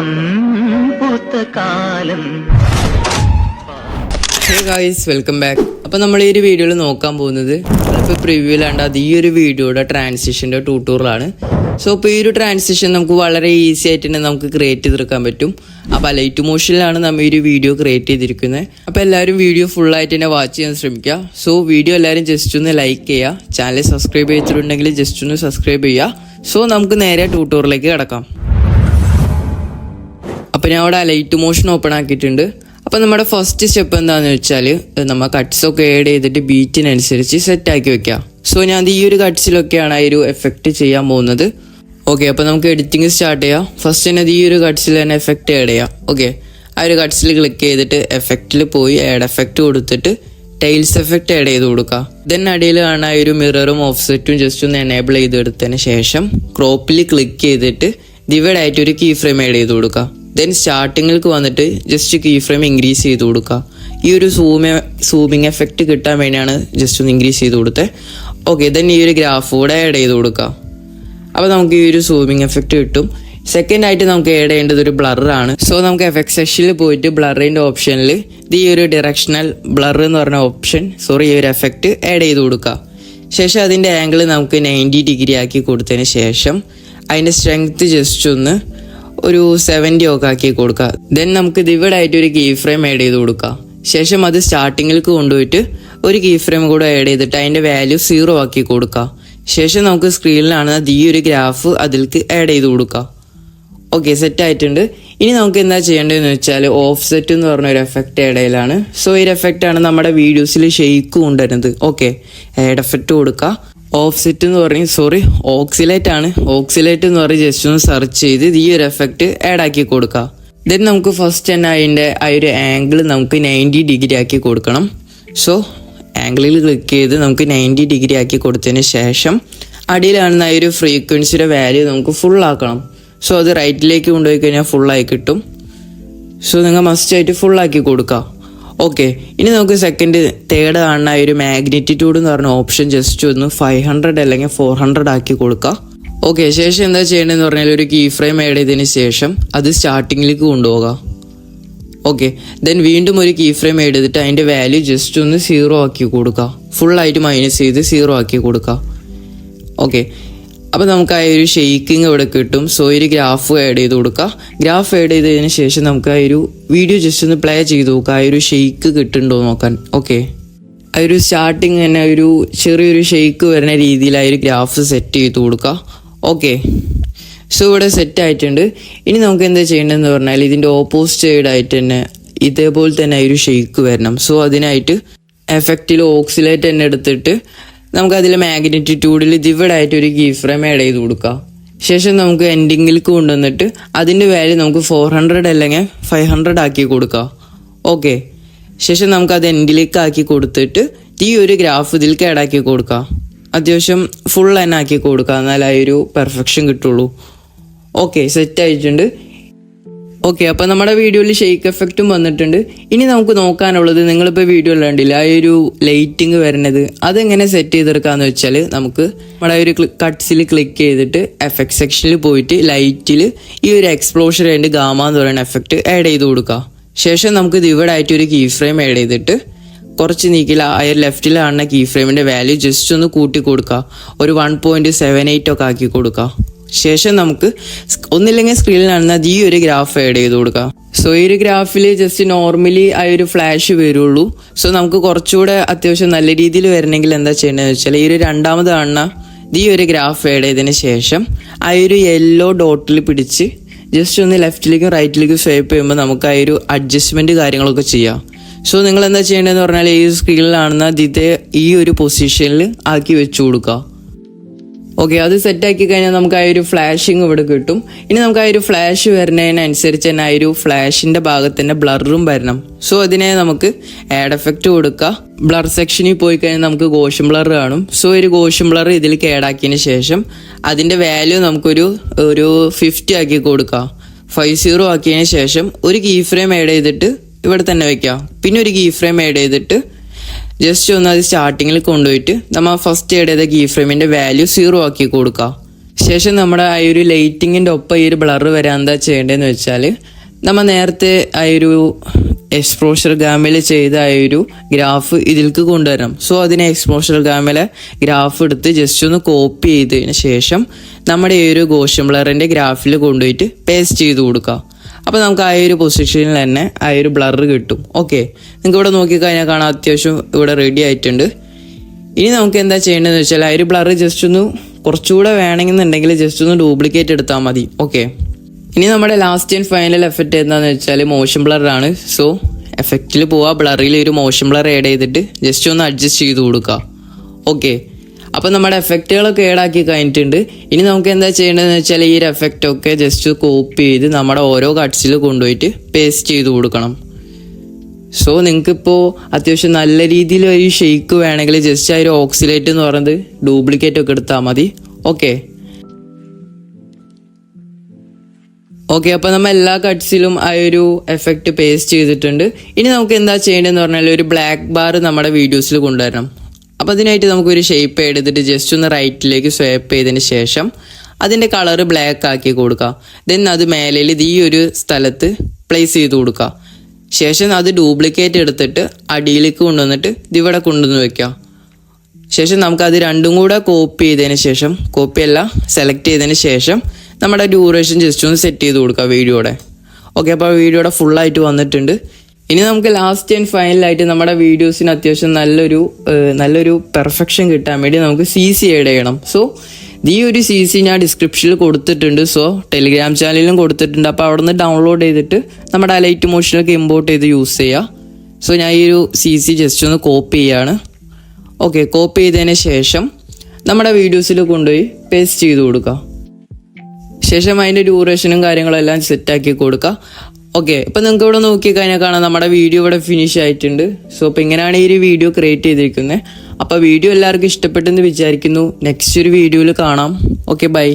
പാടം പൂത്ത കാലം. Hey guys, welcome back. അപ്പോൾ നമ്മൾ ഈ ഒരു വീഡിയോയിൽ നോക്കാൻ പോകുന്നത് നമ്മളിപ്പോൾ പ്രിവ്യൂലാണ്ട് അത് ഈ ഒരു വീഡിയോയുടെ ട്രാൻസിഷൻ്റെ ട്യൂട്ടോറിയലാണ്. സോ ഇപ്പോൾ ഈ ഒരു ട്രാൻസിഷൻ നമുക്ക് വളരെ ഈസി ആയിട്ട് തന്നെ നമുക്ക് ക്രിയേറ്റ് ചെയ്തെടുക്കാൻ പറ്റും. അപ്പോൾ ലൈറ്റ് മോഷനിലാണ് നമ്മൾ ഈ ഒരു വീഡിയോ ക്രിയേറ്റ് ചെയ്തിരിക്കുന്നത്. അപ്പോൾ എല്ലാവരും വീഡിയോ ഫുള്ളായിട്ട് തന്നെ വാച്ച് ചെയ്യാൻ ശ്രമിക്കുക. സോ വീഡിയോ എല്ലാവരും ജസ്റ്റ് ഒന്ന് ലൈക്ക് ചെയ്യുക, ചാനൽ സബ്സ്ക്രൈബ് ചെയ്തിട്ടുണ്ടെങ്കിൽ ജസ്റ്റ് ഒന്ന് സബ്സ്ക്രൈബ് ചെയ്യുക. സോ നമുക്ക് നേരെ ട്യൂട്ടോറിയലിലേക്ക് കിടക്കാം. അപ്പോൾ ഞാൻ അവിടെ ലൈറ്റ് മോഷൻ ഓപ്പൺ ആക്കിയിട്ടുണ്ട്. അപ്പോൾ നമ്മുടെ ഫസ്റ്റ് സ്റ്റെപ്പ് എന്താണെന്ന് വെച്ചാൽ നമ്മൾ കട്ട്സൊക്കെ ആഡ് ചെയ്തിട്ട് ബീറ്റിനനുസരിച്ച് സെറ്റാക്കി വെക്കാം. സോ ഞാൻ ഈ ഒരു കട്ട്സിലൊക്കെയാണ് ആ ഒരു എഫക്റ്റ് ചെയ്യാൻ പോകുന്നത്. ഓക്കെ, അപ്പോൾ നമുക്ക് എഡിറ്റിംഗ് സ്റ്റാർട്ട് ചെയ്യാം. ഫസ്റ്റ് തന്നെ ഈ ഒരു കട്ട്സിൽ തന്നെ എഫക്റ്റ് ആഡ് ചെയ്യാം. ഓക്കെ, ആ ഒരു കട്ട്സിൽ ക്ലിക്ക് ചെയ്തിട്ട് എഫക്റ്റിൽ പോയി ആഡ് എഫക്റ്റ് കൊടുത്തിട്ട് ടൈൽസ് എഫക്റ്റ് ആഡ് ചെയ്ത് കൊടുക്കുക. ദെൻ അടിയിൽ കാണാൻ ആ ഒരു മിററും ഓഫ്സെറ്റും ജസ്റ്റ് ഒന്ന് എനേബിൾ ചെയ്തെടുത്തതിന് ശേഷം ക്രോപ്പിൽ ക്ലിക്ക് ചെയ്തിട്ട് ഡിവൈഡ് ആയിട്ട് ഒരു കീ ഫ്രെയിം ആഡ് ചെയ്ത് കൊടുക്കുക. ദെൻ സ്റ്റാർട്ടിങ്ങിലേക്ക് വന്നിട്ട് ജസ്റ്റ് കീ ഫ്രെയിം ഇൻക്രീസ് ചെയ്ത് കൊടുക്കുക. ഈ ഒരു സൂമിങ് എഫക്റ്റ് കിട്ടാൻ വേണ്ടിയാണ് ജസ്റ്റ് ഒന്ന് ഇൻക്രീസ് ചെയ്ത് കൊടുത്തത്. ഓക്കെ, ദെൻ ഈ ഒരു ഗ്രാഫ് കൂടെ ആഡ് ചെയ്ത് കൊടുക്കുക. അപ്പോൾ നമുക്ക് ഈ ഒരു സൂമിങ് എഫക്റ്റ് കിട്ടും. സെക്കൻഡ് ആയിട്ട് നമുക്ക് ആഡ് ചെയ്യേണ്ടത് ഒരു ബ്ലറാണ്. സോ നമുക്ക് എഫക്ട് സെക്ഷനിൽ പോയിട്ട് ബ്ലറിൻ്റെ ഓപ്ഷനിൽ ഈ ഒരു ഡയറക്ഷണൽ ബ്ലർ എന്ന് പറഞ്ഞ ഈ ഒരു എഫക്റ്റ് ആഡ് ചെയ്ത് കൊടുക്കുക. ശേഷം അതിൻ്റെ ആംഗിൾ നമുക്ക് 90 ഡിഗ്രി ആക്കി കൊടുത്തതിന് ശേഷം അതിൻ്റെ സ്ട്രെങ്ത് ജസ്റ്റ് ഒന്ന് ഒരു 70 ഒക്കെ ആക്കി കൊടുക്കുക. ദെൻ നമുക്ക് ഡിവൈഡ് ആയിട്ട് ഒരു കീ ഫ്രെയിം ആഡ് ചെയ്ത് കൊടുക്കുക. ശേഷം അത് സ്റ്റാർട്ടിങ്ങിലേക്ക് കൊണ്ടുപോയിട്ട് ഒരു കീ ഫ്രെയിം കൂടെ ആഡ് ചെയ്തിട്ട് അതിൻ്റെ വാല്യൂ 0 ആക്കി കൊടുക്കുക. ശേഷം നമുക്ക് സ്ക്രീനിലാണ് ഈ ഒരു ഗ്രാഫ് അതിലേക്ക് ആഡ് ചെയ്ത് കൊടുക്കുക. ഓക്കെ, സെറ്റ് ആയിട്ടുണ്ട്. ഇനി നമുക്ക് എന്താ ചെയ്യേണ്ടതെന്ന് വെച്ചാൽ ഓഫ്സെറ്റ് എന്ന് പറഞ്ഞ ഒരു എഫക്റ്റ് ആഡ് ചെയ്യലാണ്. സോ ഈ എഫക്റ്റാണ് നമ്മുടെ വീഡിയോസിൽ ഷെയ്ക്ക് കൊണ്ടുവരുന്നത്. ഓക്കെ, ആഡ് എഫക്റ്റ് കൊടുക്കുക. ഓഫ്സെറ്റ് എന്ന് പറഞ്ഞ് ഓക്സിലേറ്റ് ആണ്. ഓക്സിലേറ്റ് എന്ന് പറഞ്ഞ് ജസ്റ്റ് ഒന്ന് സെർച്ച് ചെയ്ത് ഈ ഒരു എഫക്റ്റ് ആഡ് ആക്കി കൊടുക്കുക. ദെൻ നമുക്ക് ഫസ്റ്റ് തന്നെ അതിൻ്റെ ആ ഒരു ആംഗിൾ നമുക്ക് 90 ഡിഗ്രി ആക്കി കൊടുക്കണം. സോ ആംഗിളിൽ ക്ലിക്ക് ചെയ്ത് നമുക്ക് 90 ഡിഗ്രി ആക്കി കൊടുത്തതിന് ശേഷം അടിയിലാണെന്ന ആ ഒരു ഫ്രീക്വൻസിയുടെ വാല്യൂ നമുക്ക് ഫുൾ ആക്കണം. സോ അത് റൈറ്റിലേക്ക് കൊണ്ടുപോയി കഴിഞ്ഞാൽ ഫുള്ളായി കിട്ടും. സോ നിങ്ങൾ മസ്റ്റായിട്ട് ഫുള്ളാക്കി കൊടുക്കുക. ഓക്കെ, ഇനി നമുക്ക് തേർഡ് കാണുന്ന ഒരു മാഗ്നിറ്റ്യൂഡ് എന്ന് പറഞ്ഞ ഓപ്ഷൻ ജസ്റ്റ് ഒന്ന് 500 അല്ലെങ്കിൽ 400 ആക്കി കൊടുക്കുക. ഓക്കെ, ശേഷം എന്താ ചെയ്യേണ്ടതെന്ന് പറഞ്ഞാൽ ഒരു കീ ഫ്രെയിം ആഡ് ചെയ്തതിന് ശേഷം അത് സ്റ്റാർട്ടിങ്ങിലേക്ക് കൊണ്ടുപോകാം. ഓക്കെ, ദെൻ വീണ്ടും ഒരു കീ ഫ്രെയിം ആഡ് ചെയ്തിട്ട് അതിൻ്റെ വാല്യൂ ജസ്റ്റ് ഒന്ന് 0 ആക്കി കൊടുക്കുക. ഫുള്ളായിട്ട് മൈനസ് ചെയ്ത് 0 ആക്കി കൊടുക്കുക. ഓക്കെ, അപ്പോൾ നമുക്ക് ആ ഒരു ഷെയ്ക്കിങ് ഇവിടെ കിട്ടും. സോ ഒരു ഗ്രാഫ് ആഡ് ചെയ്ത് കൊടുക്കുക. ഗ്രാഫ് ആഡ് ചെയ്തതിന് ശേഷം നമുക്ക് ആ ഒരു വീഡിയോ ജസ്റ്റ് ഒന്ന് പ്ലേ ചെയ്ത് നോക്കുക, ആ ഒരു ഷെയ്ക്ക് കിട്ടുന്നുണ്ടോ നോക്കാൻ. ഓക്കെ, ആ ഒരു സ്റ്റാർട്ടിങ് തന്നെ ഒരു ചെറിയൊരു ഷെയ്ക്ക് വരുന്ന രീതിയിൽ ആ ഒരു ഗ്രാഫ് സെറ്റ് ചെയ്ത് കൊടുക്കുക. ഓക്കെ, സോ ഇവിടെ സെറ്റ് ആയിട്ടുണ്ട്. ഇനി നമുക്ക് എന്താ ചെയ്യേണ്ടതെന്ന് പറഞ്ഞാൽ ഇതിൻ്റെ ഓപ്പോസിറ്റ് സൈഡായിട്ട് തന്നെ ഇതേപോലെ തന്നെ ആ ഒരു ഷെയ്ക്ക് വരണം. സോ അതിനായിട്ട് എഫക്റ്റിൽ ഓക്സിലേറ്റ് തന്നെ എടുത്തിട്ട് നമുക്കതിൽ മാഗ്നിറ്റ്യൂഡിൽ ഡിവൈഡ് ആയിട്ട് ഒരു കീ ഫ്രെയിം ആഡ് ചെയ്ത് കൊടുക്കുക. ശേഷം നമുക്ക് എൻഡിങ്ങിലേക്ക് കൊണ്ടുവന്നിട്ട് അതിൻ്റെ വാല്യൂ നമുക്ക് 400 അല്ലെങ്കിൽ 500 ആക്കി കൊടുക്കുക. ഓക്കെ, ശേഷം നമുക്കത് എൻഡിലേക്ക് ആക്കി കൊടുത്തിട്ട് ഈ ഒരു ഗ്രാഫ് ഇതിലേക്ക് ആഡ് ആക്കി കൊടുക്കുക. അത്യാവശ്യം ഫുൾ തന്നെ ആക്കി കൊടുക്കുക, എന്നാൽ ആ ഒരു പെർഫെക്ഷൻ കിട്ടുള്ളൂ. ഓക്കെ, സെറ്റ് ആയിട്ടുണ്ട്. ഓക്കെ, അപ്പോൾ നമ്മുടെ വീഡിയോയിൽ ഷെയ്ക്ക് എഫക്റ്റും വന്നിട്ടുണ്ട്. ഇനി നമുക്ക് നോക്കാനുള്ളത് നിങ്ങളിപ്പോൾ വീഡിയോ കണ്ടില്ല ആ ഒരു ലൈറ്റിങ് വരുന്നത് അതെങ്ങനെ സെറ്റ് ചെയ്തെടുക്കാന്ന് വെച്ചാൽ നമുക്ക് നമ്മുടെ ഒരു കട്ട്സിൽ ക്ലിക്ക് ചെയ്തിട്ട് എഫക്ട് സെക്ഷനിൽ പോയിട്ട് ലൈറ്റിൽ ഈ ഒരു എക്സ്പ്ലോഷൻ ആൻഡ് ഗാമ എന്ന് പറയുന്ന എഫക്റ്റ് ആഡ് ചെയ്ത് കൊടുക്കുക. ശേഷം നമുക്ക് ഡിവൈഡ് ആയിട്ട് ഒരു കീ ഫ്രെയിം ആഡ് ചെയ്തിട്ട് കുറച്ച് നീക്കില്ല ആ ഒരു ലെഫ്റ്റിൽ കാണുന്ന കീ ഫ്രെയിമിൻ്റെ വാല്യൂ ജസ്റ്റ് ഒന്ന് കൂട്ടി കൊടുക്കുക. ഒരു 1.78 ഒക്കെ ആക്കി കൊടുക്കുക. ശേഷം നമുക്ക് ഒന്നില്ലെങ്കിൽ സ്ക്രീനിൽ കാണുന്ന ഈ ഒരു ഗ്രാഫ് ആഡ് ചെയ്ത് കൊടുക്കാം. സോ ഈ ഒരു ഗ്രാഫിൽ ജസ്റ്റ് നോർമലി ആ ഒരു ഫ്ലാഷ് വരുള്ളൂ. സോ നമുക്ക് കുറച്ചുകൂടെ അത്യാവശ്യം നല്ല രീതിയിൽ വരണമെങ്കിൽ എന്താ ചെയ്യേണ്ടതെന്ന് വെച്ചാൽ ഈ ഒരു രണ്ടാമത് കാണുന്ന ഈ ഒരു ഗ്രാഫ് ആഡ് ചെയ്തതിന് ശേഷം ആ ഒരു യെല്ലോ ഡോട്ടിൽ പിടിച്ച് ജസ്റ്റ് ഒന്ന് ലെഫ്റ്റിലേക്കും റൈറ്റിലേക്കും സ്വൈപ്പ് ചെയ്യുമ്പോൾ നമുക്ക് ആ ഒരു അഡ്ജസ്റ്റ്മെൻറ്റ് കാര്യങ്ങളൊക്കെ ചെയ്യാം. സോ നിങ്ങൾ എന്താ ചെയ്യേണ്ടതെന്ന് പറഞ്ഞാൽ ഈ സ്ക്രീനിൽ കാണുന്ന ഇത് ഈ ഒരു പൊസിഷനിൽ ആക്കി വെച്ച് കൊടുക്കുക. ഓക്കെ, അത് സെറ്റാക്കി കഴിഞ്ഞാൽ നമുക്ക് ആ ഒരു ഫ്ലാഷിങ് ഇവിടെ കിട്ടും. ഇനി നമുക്ക് ആ ഒരു ഫ്ലാഷ് വരുന്നതിനനുസരിച്ച് തന്നെ ആ ഒരു ഫ്ലാഷിൻ്റെ ഭാഗത്ത് തന്നെ ബ്ലറും വരണം. സോ അതിനെ നമുക്ക് ആഡ് എഫക്റ്റ് കൊടുക്കുക. ബ്ലർ സെക്ഷനിൽ പോയി കഴിഞ്ഞാൽ നമുക്ക് ഗോഷൻ ബ്ലർ കാണും. സോ ഒരു ഗോഷൻ ബ്ലർ ഇതിലേക്ക് ആഡ് ആക്കിയതിന് ശേഷം അതിൻ്റെ വാല്യൂ നമുക്കൊരു 50 ആക്കി കൊടുക്കുക. 50 ആക്കിയതിന് ശേഷം ഒരു കീ ഫ്രെയിം ആഡ് ചെയ്തിട്ട് ഇവിടെ തന്നെ വെക്കാം. പിന്നെ ഒരു കീ ഫ്രെയിം ആഡ് ചെയ്തിട്ട് ജസ്റ്റ് ഒന്ന് അത് സ്റ്റാർട്ടിങ്ങിൽ കൊണ്ടുപോയിട്ട് നമ്മൾ ഫസ്റ്റ് ആഡ് ചെയ്ത കീ ഫ്രെയിമിൻ്റെ വാല്യൂ 0 ആക്കി കൊടുക്കുക. ശേഷം നമ്മുടെ ആ ഒരു ലൈറ്റിങ്ങിൻ്റെ ഒപ്പം ഈ ഒരു ബ്ലർ വരാൻ എന്താ ചെയ്യേണ്ടതെന്ന് വെച്ചാൽ നമ്മൾ നേരത്തെ ആ ഒരു എക്സ്പോഷർ ഗാമിൽ ചെയ്ത ആ ഒരു ഗ്രാഫ് ഇതിലേക്ക് കൊണ്ടുവരണം. സോ അതിനെ എക്സ്പോഷർ ഗാമിലെ ഗ്രാഫ് എടുത്ത് ജസ്റ്റ് ഒന്ന് കോപ്പി ചെയ്തതിന് ശേഷം നമ്മുടെ ഈ ഒരു ഗോഷൻ ബ്ലറിൻ്റെ ഗ്രാഫിൽ കൊണ്ടുപോയിട്ട് പേസ്റ്റ് ചെയ്ത് കൊടുക്കുക. അപ്പോൾ നമുക്ക് ആ ഒരു പൊസിഷനിൽ തന്നെ ആ ഒരു ബ്ലർ കിട്ടും. ഓക്കെ, നിങ്ങൾക്ക് ഇവിടെ നോക്കിക്കഴിഞ്ഞാൽ കാണാം അത്യാവശ്യം ഇവിടെ റെഡി ആയിട്ടുണ്ട്. ഇനി നമുക്ക് എന്താ ചെയ്യേണ്ടതെന്ന് വെച്ചാൽ ആ ഒരു ബ്ലർ ജസ്റ്റ് ഒന്ന് കുറച്ചുകൂടെ വേണമെന്നുണ്ടെങ്കിൽ ജസ്റ്റ് ഒന്ന് ഡ്യൂപ്ലിക്കേറ്റ് എടുത്താൽ മതി. ഓക്കെ, ഇനി നമ്മുടെ ലാസ്റ്റ് ആൻഡ് ഫൈനൽ എഫക്റ്റ് എന്താണെന്ന് വെച്ചാൽ മോഷൻ ബ്ലറാണ്. സോ എഫക്റ്റിൽ പോവുക, ബ്ലറിൽ ഒരു മോഷൻ ബ്ലർ ആഡ് ചെയ്തിട്ട് ജസ്റ്റ് ഒന്ന് അഡ്ജസ്റ്റ് ചെയ്ത് കൊടുക്കുക. ഓക്കെ, അപ്പോൾ നമ്മുടെ എഫക്റ്റുകളൊക്കെ ആക്കി കഴിഞ്ഞിട്ടുണ്ട്. ഇനി നമുക്ക് എന്താ ചെയ്യേണ്ടതെന്ന് വെച്ചാൽ ഈ ഒരു എഫക്റ്റൊക്കെ ജസ്റ്റ് കോപ്പി ചെയ്ത് നമ്മുടെ ഓരോ കട്ട്സിൽ കൊണ്ടുപോയിട്ട് പേസ്റ്റ് ചെയ്ത് കൊടുക്കണം. സോ നിങ്ങൾക്കിപ്പോൾ അത്യാവശ്യം നല്ല രീതിയിൽ ഒരു ഷെയ്ക്ക് വേണമെങ്കിൽ ജസ്റ്റ് ആ ഒരു ഓക്സിലേറ്റ് എന്ന് പറയുന്നത് ഡ്യൂപ്ലിക്കേറ്റ് ഒക്കെ എടുത്താൽ മതി. ഓക്കെ, അപ്പോൾ നമ്മൾ എല്ലാ കട്ട്സിലും ആ ഒരു എഫക്റ്റ് പേസ്റ്റ് ചെയ്തിട്ടുണ്ട്. ഇനി നമുക്ക് എന്താ ചെയ്യേണ്ടതെന്ന് പറഞ്ഞാൽ ഒരു ബ്ലാക്ക് ബാർ നമ്മുടെ വീഡിയോസിൽ കൊണ്ടുവരണം. അപ്പോൾ അതിനായിട്ട് നമുക്കൊരു ഷേപ്പ് എടുത്തിട്ട് ജസ്റ്റ് ഒന്ന് റൈറ്റിലേക്ക് സ്വൈപ്പ് ചെയ്തതിന് ശേഷം അതിൻ്റെ കളർ ബ്ലാക്ക് ആക്കി കൊടുക്കുക. ദെൻ അത് മേലയിൽ ഈ ഒരു സ്ഥലത്ത് പ്ലേസ് ചെയ്ത് കൊടുക്കുക. ശേഷം അത് ഡ്യൂപ്ലിക്കേറ്റ് എടുത്തിട്ട് അടിയിലേക്ക് കൊണ്ടുവന്നിട്ട് ഇതിവിടെ കൊണ്ടുവന്ന് വെക്കുക. ശേഷം നമുക്കത് രണ്ടും കൂടെ കോപ്പി ചെയ്തതിന് ശേഷം, കോപ്പിയല്ല സെലക്ട് ചെയ്തതിന് ശേഷം നമ്മുടെ ഡ്യൂറേഷൻ ജസ്റ്റ് ഒന്ന് സെറ്റ് ചെയ്ത് കൊടുക്കുക വീഡിയോയുടെ. ഓക്കെ, അപ്പോൾ വീഡിയോയുടെ ഫുള്ളായിട്ട് വന്നിട്ടുണ്ട്. ഇനി നമുക്ക് ലാസ്റ്റ് ആൻഡ് ഫൈനലായിട്ട് നമ്മുടെ വീഡിയോസിന് അത്യാവശ്യം നല്ലൊരു പെർഫെക്ഷൻ കിട്ടാൻ വേണ്ടി നമുക്ക് CC ആഡ് ചെയ്യണം. സോ ഈ ഒരു CC ഞാൻ ഡിസ്ക്രിപ്ഷനിൽ കൊടുത്തിട്ടുണ്ട്. സോ ടെലിഗ്രാം ചാനലിലും കൊടുത്തിട്ടുണ്ട്. അപ്പോൾ അവിടെ നിന്ന് ഡൗൺലോഡ് ചെയ്തിട്ട് നമ്മുടെ ലൈറ്റ് മോഷനൊക്കെ ഇമ്പോർട്ട് ചെയ്ത് യൂസ് ചെയ്യുക. സോ ഞാൻ ഈ ഒരു CC ജസ്റ്റ് ഒന്ന് കോപ്പി ചെയ്യാണ്. ഓക്കെ, കോപ്പി ചെയ്തതിന് ശേഷം നമ്മുടെ വീഡിയോസിൽ കൊണ്ടുപോയി പേസ്റ്റ് ചെയ്ത് കൊടുക്കുക. ശേഷം അതിൻ്റെ ഡ്യൂറേഷനും കാര്യങ്ങളെല്ലാം സെറ്റാക്കി കൊടുക്കുക. ഓക്കെ, ഇപ്പം നിങ്ങൾക്ക് ഇവിടെ നോക്കിക്കഴിഞ്ഞാൽ കാണാം നമ്മുടെ വീഡിയോ ഇവിടെ ഫിനിഷ് ആയിട്ടുണ്ട്. സോ അപ്പോൾ ഇങ്ങനെയാണ് ഈ ഒരു വീഡിയോ ക്രിയേറ്റ് ചെയ്തിരിക്കുന്നത്. അപ്പോൾ വീഡിയോ എല്ലാവർക്കും ഇഷ്ടപ്പെട്ടെന്ന് വിചാരിക്കുന്നു. നെക്സ്റ്റ് ഒരു വീഡിയോയിൽ കാണാം. Okay, by.